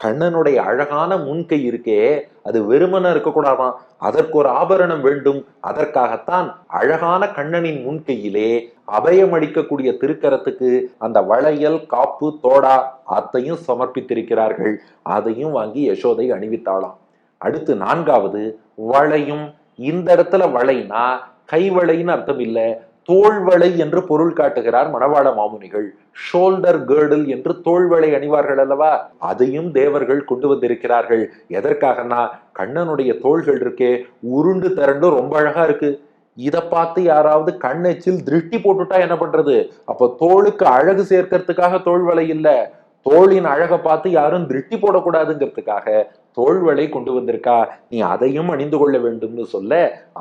கண்ணனுடைய அழகான முன்கை இருக்கே, அது வெறுமன இருக்கக்கூடாதான், அதற்கு ஒரு ஆபரணம் வேண்டும். அதற்காகத்தான் அழகான கண்ணனின் முன்கையிலே அபயம் அளிக்கக்கூடிய திருக்கரத்துக்கு அந்த வளையல், காப்பு, தோடா அத்தையும் சமர்ப்பித்திருக்கிறார்கள். அதையும் வாங்கி யசோதை அணிவித்தாளாம். அடுத்து நான்காவது வளையும். இந்த இடத்துல வளைனா கைவளைன்னு அர்த்தம் இல்ல, தோள்வளை என்று பொருள் காட்டுகிறார் மணவாள மாமுனிகள். ஷோல்டர் கேர்டில் என்று தோள்வளை அணிவார்கள் அல்லவா, அதையும் தேவர்கள் கொண்டு வந்திருக்கிறார்கள். எதற்காகனா கண்ணனுடைய தோள்கள் இருக்கே உருண்டு திரண்டு ரொம்ப அழகா இருக்கு. இதை பார்த்து யாராவது கண்ணெச்சில் திருஷ்டி போட்டுட்டா என்ன பண்றது? அப்ப தோளுக்கு அழகு சேர்க்கறதுக்காக தோள்வளை இல்ல, தோளின் அழகை பார்த்து யாரும் திருஷ்டி போடக்கூடாதுங்கிறதுக்காக தோள்வளை கொண்டு வந்திருக்கா, நீ அதையும் அணிந்து கொள்ள வேண்டும்னு சொல்ல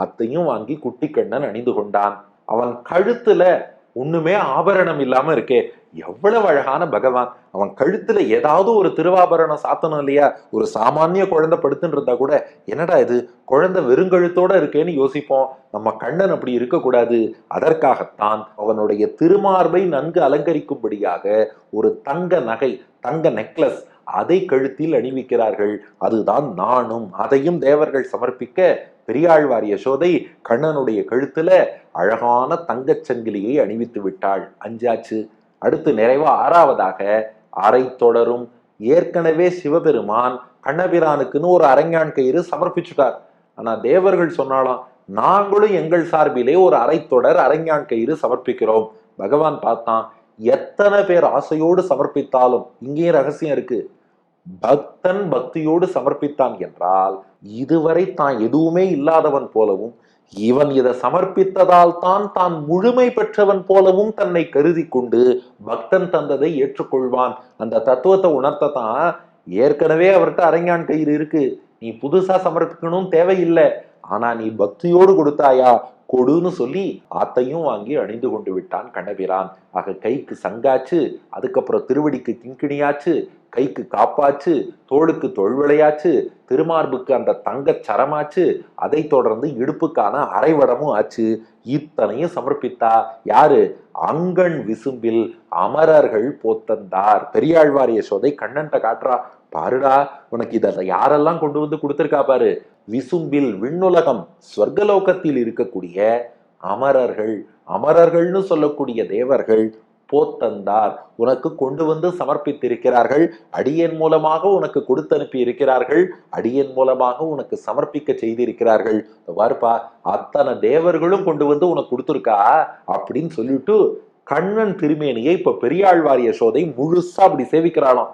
அத்தையும் வாங்கி குட்டி கண்ணன் அணிந்து கொண்டான். அவன் கழுத்துல ஒண்ணுமே ஆபரணம் இல்லாம இருக்கே, எவ்வளவு அழகான பகவான். அவன் கழுத்துல ஏதாவது ஒரு திருவாபரணம் சாத்தணும் இல்லையா? ஒரு சாமானிய குழந்தை படுத்துன்னு இருந்தா கூட என்னடா இது குழந்தை வெறுங்கழுத்தோட இருக்கேன்னு யோசிப்போம். நம்ம கண்ணன் அப்படி இருக்கக்கூடாது. அதற்காகத்தான் அவனுடைய திருமார்பை நன்கு அலங்கரிக்கும்படியாக ஒரு தங்க நகை, தங்க நெக்லஸ், அதை கழுத்தில் அணிவிக்கிறார்கள். அதுதான் நானும். அதையும் தேவர்கள் சமர்ப்பிக்க பெரியாழ்வார் யசோதை கண்ணனுடைய கழுத்துல அழகான தங்கச் சங்கிலியை அணிவித்து விட்டாள். அஞ்சாச்சு. அடுத்து நிறைவா ஆறாவதாக அரை தொடரும். ஏற்கனவே சிவபெருமான் கண்ணபிரானுக்குன்னு ஒரு அரஞ்ஞான் கயிறு சமர்ப்பிச்சுட்டார். ஆனா தேவர்கள் சொன்னாலாம், நாங்களும் எங்கள் சார்பிலே ஒரு அரை தொடர் அரஞ்ஞான் கயிறு சமர்ப்பிக்கிறோம். பகவான் பார்த்தான், எத்தனை பேர் ஆசையோடு சமர்ப்பித்தாலும், இங்கேயும் ரகசியம் இருக்கு, பக்தன் பக்தியோடு சமர்ப்பித்தான் என்றால் இதுவரை தான் எதுவுமே இல்லாதவன் போலவும், இவன் இதை சமர்ப்பித்ததால் தான் தான் முழுமை பெற்றவன் போலவும் தன்னை கருதி கொண்டு பக்தன் தந்ததை ஏற்றுக்கொள்வான். அந்த தத்துவத்தை உணர்த்தத்தான் ஏற்கனவே அவர்கிட்ட அரஞ்ஞான் கயிறு இருக்கு, நீ புதுசா சமர்ப்பிக்கணும் தேவையில்லை, ஆனா நீ பக்தியோடு கொடுத்தாயா கொடுன்னு சொல்லி ஆத்தையும் வாங்கி அணிந்து கொண்டு விட்டான் கண்ணபிரான். ஆக கைக்கு சங்காச்சு, அதுக்கப்புறம் திருவடிக்கு கிங்கிணியாச்சு, கைக்கு காப்பாச்சு, தோளுக்கு தொழ்விளையாச்சு, திருமார்புக்கு அந்த தங்க சரமாச்சு, அதை தொடர்ந்து இடுப்புக்கான அரைவடமும் ஆச்சு. இத்தனையும் சமர்ப்பித்தா யாரு? அங்கண் விசும்பில் அமரர்கள் போத்தந்தார். பெரியாழ்வார் யசோதை கண்ணன்ட்ட காட்டுறா, பாருடா உனக்கு இதை யாரெல்லாம் கொண்டு வந்து கொடுத்திருக்கா பாரு. விசும்பில் விண்ணுலகம் ஸ்வர்கலோகத்தில் இருக்கக்கூடிய அமரர்கள், அமரர்கள்னு சொல்லக்கூடிய தேவர்கள் போத்தந்தார் உனக்கு கொண்டு வந்து சமர்ப்பித்திருக்கிறார்கள். அடியன் மூலமாக உனக்கு கொடுத்து அனுப்பி இருக்கிறார்கள், அடியன் மூலமாக உனக்கு சமர்ப்பிக்க செய்திருக்கிறார்கள். பாருப்பா, அத்தனை தேவர்களும் கொண்டு வந்து உனக்கு கொடுத்துருக்கா அப்படின்னு சொல்லிட்டு கண்ணன் திருமேனியை இப்ப பெரியாழ்வார் யசோதை முழுசா அப்படி சேவிக்கிறாளாம்.